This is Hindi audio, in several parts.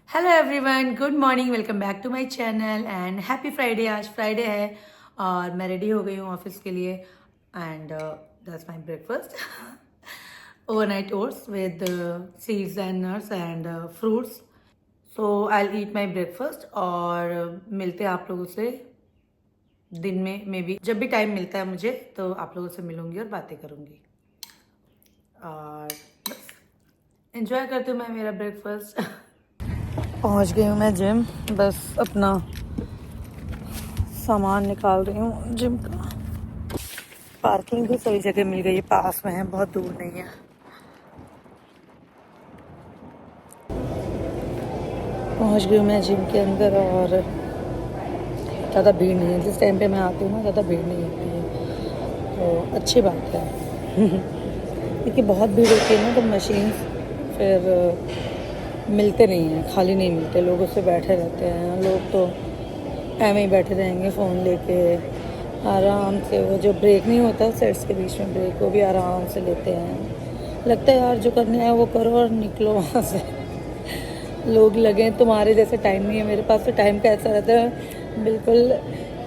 Hello everyone, good morning, welcome back to my channel and happy Friday. आज फ्राइडे है और मैं रेडी हो गई हूँ ऑफिस के लिए and that's my breakfast overnight oats with seeds and nuts and fruits. So I will eat my breakfast और मिलते हैं आप लोगों से दिन में, मे बी जब भी टाइम मिलता है मुझे तो आप लोगों से मिलूंगी और बातें करूंगी और बस एंजॉय करती हूँ मैं मेरा ब्रेकफास्ट। पहुंच गई हूँ मैं जिम, बस अपना सामान निकाल रही हूँ जिम का। पार्किंग भी सही जगह मिल गई है, पास में है, बहुत दूर नहीं है। पहुंच गई हूँ मैं जिम के अंदर और ज़्यादा भीड़ नहीं है। जिस टाइम पे मैं आती हूँ ना ज़्यादा भीड़ नहीं होती है, तो अच्छी बात है। क्योंकि बहुत भीड़ होती है ना तो मशीन फिर मिलते नहीं हैं, खाली नहीं मिलते, लोग उससे बैठे रहते हैं। लोग तो ऐਵੇਂ ही बैठे रहेंगे फ़ोन लेके आराम से। वो जो ब्रेक नहीं होता सेट्स के बीच में ब्रेक, वो भी आराम से लेते हैं। लगता है यार जो करने है वो करो और निकलो वहाँ से। लोग लगे तुम्हारे जैसे टाइम नहीं है। मेरे पास तो टाइम का ऐसा रहता है बिल्कुल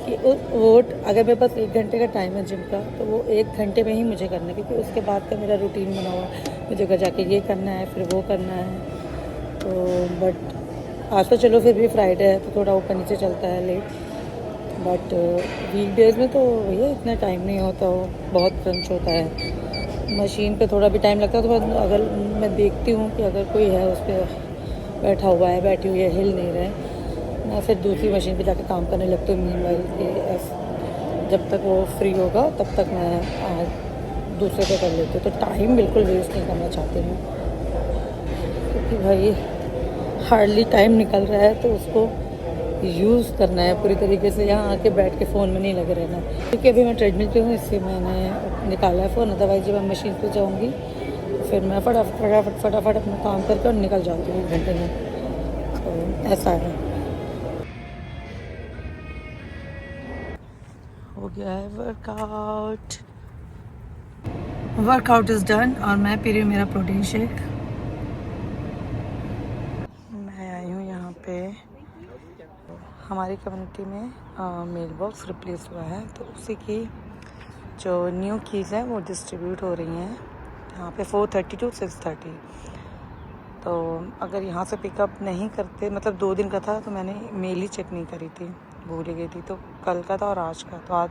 कि वो अगर मेरे पास 1 घंटे का टाइम है जिम का तो वो 1 घंटे में ही मुझे करना है, क्योंकि उसके बाद का मेरा रूटीन बना हुआ है। मुझे घर जाके ये करना है, फिर वो करना है। तो बट आज तो चलो फिर भी फ्राइडे है तो थोड़ा ऊपर नीचे चलता है लेट, बट वीकडेज़ में तो भैया इतना टाइम नहीं होता, वो बहुत क्रंच होता है। मशीन पे थोड़ा भी टाइम लगता है तो अगर मैं देखती हूँ कि अगर कोई है उस पर बैठा हुआ है, बैठी हुई है, हिल नहीं रहे, मैं फिर दूसरी मशीन पे जाके काम करने लगती हूँ। मीनवाइल के जब तक वो फ्री होगा तब तक मैं दूसरे पे कर लेती हूँ। तो टाइम बिल्कुल वेस्ट नहीं करना चाहती हूँ, क्योंकि भाई हार्डली टाइम निकल रहा है तो उसको यूज़ करना है पूरी तरीके से। यहाँ आके बैठ के फ़ोन में नहीं लगे रहना, क्योंकि अभी मैं ट्रेडमिल पे हूँ इसलिए मैंने निकाला है फ़ोन। अदरवाइज जब मैं मशीन पे जाऊँगी फिर मैं फटाफट अपना काम करके और निकल जाती हूँ 1 घंटे में। तो ऐसा है। हो गया है वर्कआउट इज़ डन और मैं पी रही हूँ मेरा प्रोटीन शेक। मैं आई हूँ यहाँ पे, हमारी कम्युनिटी में मेल बॉक्स रिप्लेस हुआ है तो उसी की जो न्यू कीज़ हैं वो डिस्ट्रीब्यूट हो रही हैं यहाँ पे 4:30 to 6:30। तो अगर यहाँ से पिकअप नहीं करते, मतलब 2 दिन का था तो मैंने मेल ही चेक नहीं करी थी, भूल ही गई थी। तो कल का था और आज का, तो आज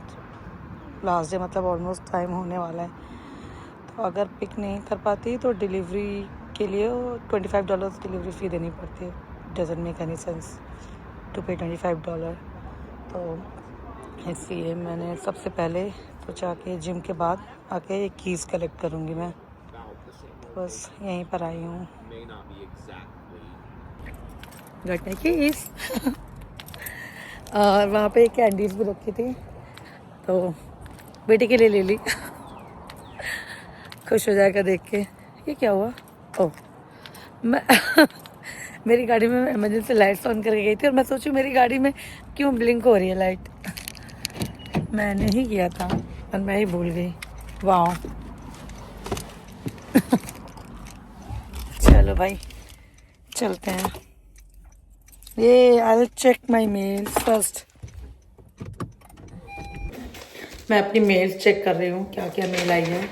लास्ट डे, मतलब ऑलमोस्ट टाइम होने वाला है। तो अगर पिक नहीं कर पाती तो डिलीवरी के लिए $25 डिलीवरी फ़ी देनी पड़ती है। Doesn't make any sense to pay $25। तो इसलिए मैंने सबसे पहले सोचा कि जिम के बाद आके एक कीज़ कलेक्ट करूँगी मैं, तो बस यहीं पर आई हूँ। गट माई कीज़। और वहाँ पे कैंडीज़ भी रखी थी तो बेटे के लिए ले ली। खुश हो जाएगा देख के। ये क्या हुआ? ओह, मैं मेरी गाड़ी में इमरजेंसी लाइट्स ऑन करके गई थी और मैं सोचूं मेरी गाड़ी में क्यों ब्लिंक हो रही है लाइट। मैंने ही किया था और मैं ही भूल गई। वाह। चलो भाई चलते हैं। ये I check my mail first. मैं अपनी मेल्स चेक कर रही हूँ क्या क्या मेल आई है।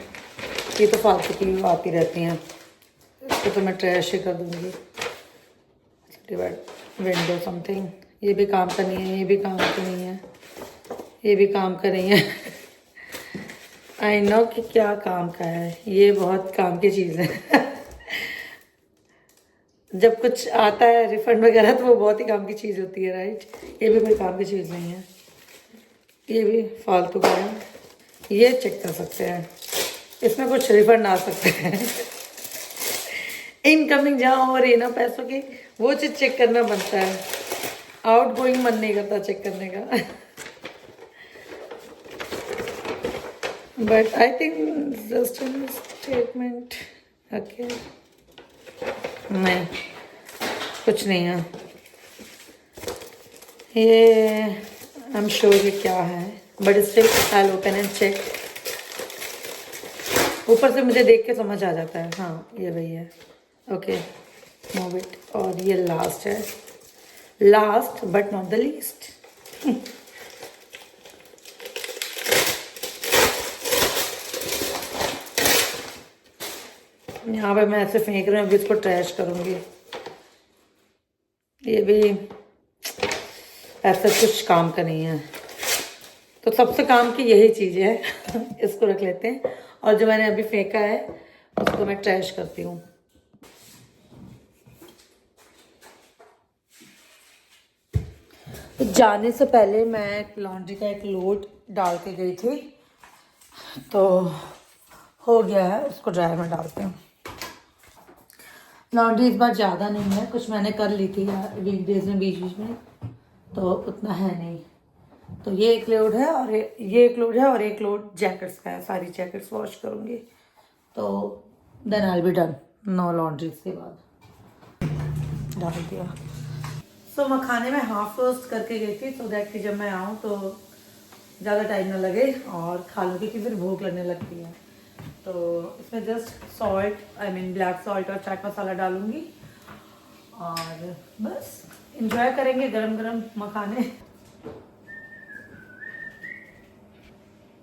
ये तो फालतू की आती रहती हैं, इसको तो मैं ट्रैश ही कर दूँगी। डिवाइड विंडो समथिंग, ये भी काम का नहीं है, ये भी काम की नहीं है, ये भी काम का नहीं है। आई नो कि क्या काम का है, ये बहुत काम की चीज़ है। जब कुछ आता है रिफंड वगैरह तो वो बहुत ही काम की चीज़ होती है, राइट। ये भी कोई काम की चीज़ नहीं है, ये भी फालतू का है। ये चेक कर सकते हैं, इसमें कुछ रिफंड आ सकते हैं। इनकमिंग जहाँ हो रही है ना पैसों की, वो चीज़ चेक करना बनता है। आउट गोइंग मन नहीं करता चेक करने का। But I think just statement. Okay, नहीं कुछ नहीं है ये। आई एम श्योर ये क्या है, but still I open and check. ऊपर से मुझे देख के समझ आ जाता है, हाँ ये वही है। Okay move it. और ये लास्ट है, last but not the least. यहाँ पे मैं ऐसे फेंक रही हूँ, अभी इसको ट्रैश करूँगी। ये भी ऐसा कुछ काम का नहीं है, तो सबसे काम की यही चीज़ है। इसको रख लेते हैं, और जो मैंने अभी फेंका है उसको मैं ट्रैश करती हूँ। तो जाने से पहले मैं लॉन्ड्री का एक लोड डाल के गई थी, तो हो गया है, उसको ड्रायर में डालते हैं। लॉन्ड्री इस बार ज़्यादा नहीं है, कुछ मैंने कर ली थी वीकडेज में बीच बीच में, तो उतना है नहीं। तो ये एक लोड है, और ये एक लोड है, और एक लोड जैकेट्स का है। सारी जैकेट्स वॉश करूँगी, तो then I will be done. No laundry के बाद डाल दिया। सो मखाने में हाफ रोस्ट करके गई थी, सो दैट कि जब मैं आऊँ तो ज़्यादा टाइम ना लगे और खा लूँ, क्योंकि फिर भूख लगने लगती है। तो इसमें just salt, I mean black salt और चाट मसाला डालूँगी, और बस इंजॉय करेंगे गरम गरम मखाने।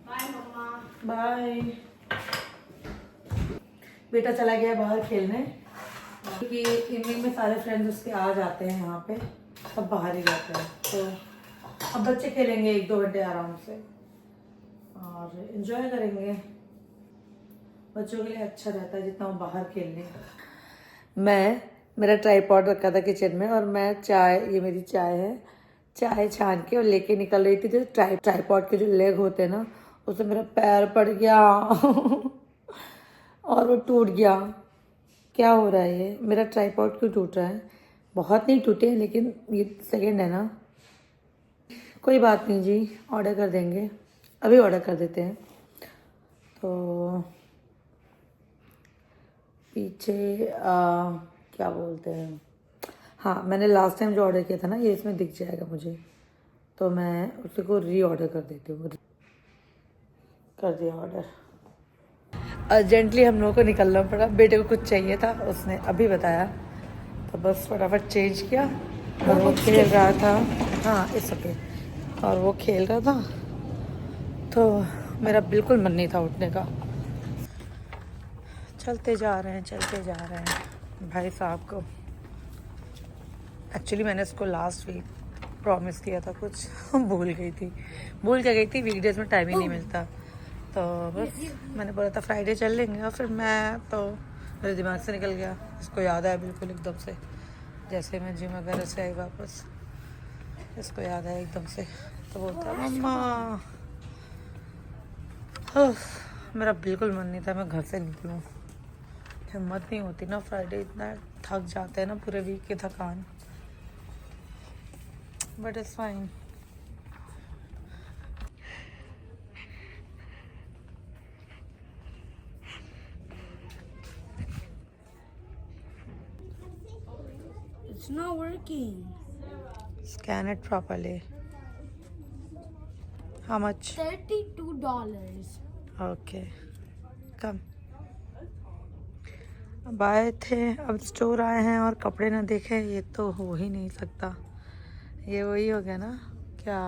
बाय मम्मा। बाय। बेटा चला गया बाहर खेलने, क्योंकि इवनिंग में सारे फ्रेंड्स उसके आ जाते हैं यहाँ पे, सब बाहर ही जाते हैं। तो अब बच्चे खेलेंगे 1-2 घंटे आराम से, और इन्जॉय करेंगे। बच्चों के लिए अच्छा रहता है जितना वो बाहर खेल लें। मेरा ट्राइपॉड रखा था किचन में, और मैं चाय, ये मेरी चाय है, चाय छान के और लेके निकल रही थी। जो ट्राइपॉड के जो लेग होते हैं ना, उससे मेरा पैर पड़ गया और वो टूट गया। क्या हो रहा है ये, मेरा ट्राइपॉड क्यों टूट रहा है? बहुत नहीं टूटे, लेकिन ये सेकंड है ना। कोई बात नहीं जी, ऑर्डर कर देंगे, अभी ऑर्डर कर देते हैं। तो पीछे क्या बोलते हैं, हाँ, मैंने लास्ट टाइम जो ऑर्डर किया था ना, ये इसमें दिख जाएगा मुझे, तो मैं उसी को री ऑर्डर कर देती हूँ। कर दिया ऑर्डर। अर्जेंटली हम लोगों को निकलना पड़ा, बेटे को कुछ चाहिए था, उसने अभी बताया, तो बस फटाफट चेंज किया। और वो खेल रहा था, हाँ इट्स ओके, और वो खेल रहा था, तो मेरा बिल्कुल मन नहीं था उठने का। चलते जा रहे हैं भाई साहब को। एक्चुअली मैंने इसको लास्ट वीक प्रॉमिस किया था कुछ, भूल गई थी। वीकडेज में टाइम ही नहीं मिलता, तो बस मैंने बोला था फ्राइडे चल लेंगे, और फिर मैं तो मेरे दिमाग से निकल गया। इसको याद आया बिल्कुल एकदम से, जैसे मैं जिम वगैरह से आई वापस, इसको याद आया एकदम से, तो बोलता मम्मा। मेरा बिल्कुल मन नहीं था मैं घर से निकलूँ, हिम्मत नहीं होती ना, फ्राइडे इतना थक जाते हैं ना, पूरे वीक की थकान। But it's fine. It's not working. Scan it properly. How much? $32. Okay. Come. अब आए थे, अब स्टोर आए हैं और कपड़े ना देखे, ये तो हो ही नहीं सकता। ये वही हो गया ना, क्या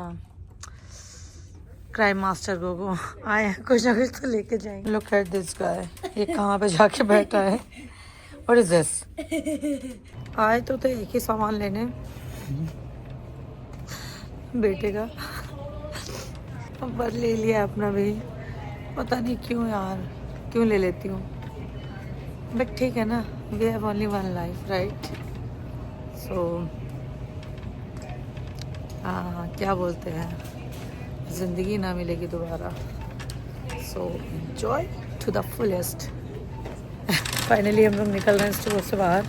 क्राइम मास्टर गोगो आए हैं, कुछ ना कुछ तो लेके जाएंगे। लुक एट दिस गाय, ये कहाँ पे जाके बैठा है? What is this? आए तो थे एक ही सामान लेने, बेटे का, पर ले लिया अपना भी। पता नहीं क्यों यार, क्यों ले लेती हूँ, बट ठीक है ना, we have only one life, right? So क्या बोलते हैं, ज़िंदगी ना मिलेगी दोबारा, so enjoy to the fullest. Finally हम लोग निकल रहे हैं स्टोर से बाहर।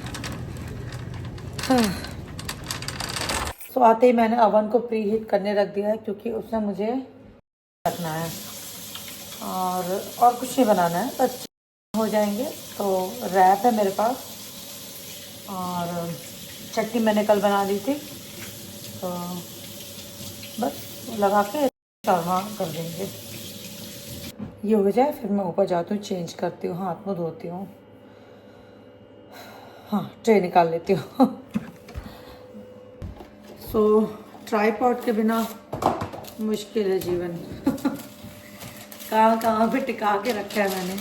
सो आते ही मैंने अवन को प्री हीट करने रख दिया है, क्योंकि उसमें मुझे रखना है, और कुछ नहीं बनाना है, बस हो जाएंगे। तो रैप है मेरे पास, और चटनी मैंने कल बना ली थी, तो बस लगा के शर्मा कर देंगे। ये हो जाए फिर मैं ऊपर जाती हूँ, चेंज करती हूँ, हाथ मुँह धोती हूँ। हाँ ट्रे निकाल लेती हूँ। सो ट्राईपॉड के बिना मुश्किल है जीवन। कहाँ कहाँ पे टिका के रखा है मैंने।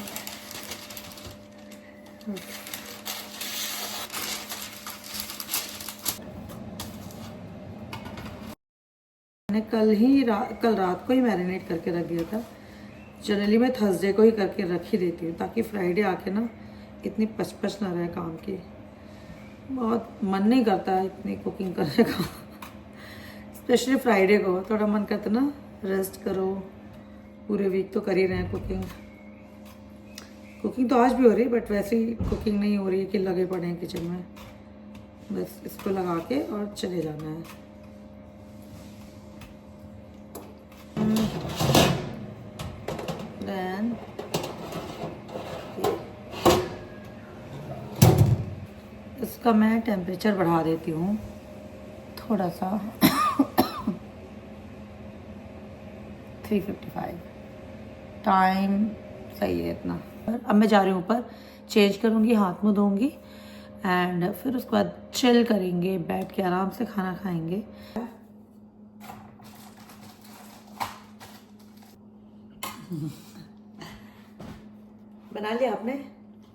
मैंने कल रात को ही मैरिनेट करके रख दिया था। जनरली मैं थर्सडे को ही करके रख ही देती हूँ ताकि फ्राइडे आके ना इतनी पचपच ना रहे काम की। बहुत मन नहीं करता है इतनी कुकिंग करने का। स्पेशली फ्राइडे को थोड़ा मन करता ना रेस्ट करो। पूरे वीक तो कर ही रहे हैं कुकिंग। कुकिंग तो आज भी हो रही है बट वैसे ही कुकिंग नहीं हो रही है कि लगे पड़े हैं किचन में। बस इसको लगा के और चले जाना है। Then इसका मैं टेम्परेचर बढ़ा देती हूँ थोड़ा सा। 355 टाइम सही है इतना। अब मैं जा रही हूँ ऊपर, चेंज करूँगी, हाथ मुँह धोऊंगी एंड फिर उसके बाद चिल करेंगे, बैठ के आराम से खाना खाएंगे। बना लिया आपने?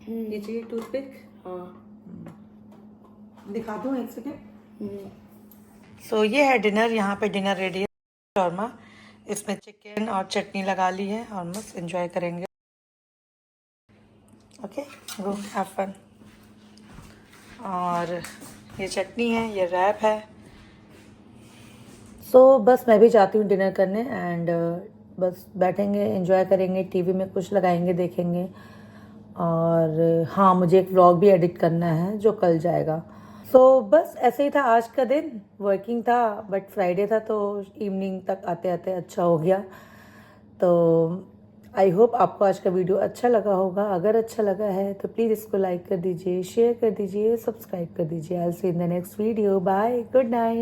ये चाहिए टूथपिक? हाँ दिखा दूँ एक सेकेंड। सो ये है डिनर। यहाँ पे डिनर रेडी है। शौरमा, इसमें चिकन और चटनी लगा ली है और मस्त एंजॉय करेंगे। Okay go have fun. और ये चटनी है, ये रैप है। सो बस मैं भी जाती हूँ डिनर करने एंड बस बैठेंगे, एंजॉय करेंगे, टीवी में कुछ लगाएंगे, देखेंगे। और हाँ मुझे एक व्लॉग भी एडिट करना है जो कल जाएगा। सो बस ऐसे ही था आज का दिन। वर्किंग था बट फ्राइडे था तो इवनिंग तक आते आते अच्छा हो गया। तो आई होप आपको आज का वीडियो अच्छा लगा होगा। अगर अच्छा लगा है तो प्लीज़ इसको लाइक कर दीजिए, शेयर कर दीजिए, सब्सक्राइब कर दीजिए। I will see in the next video. Bye, good night.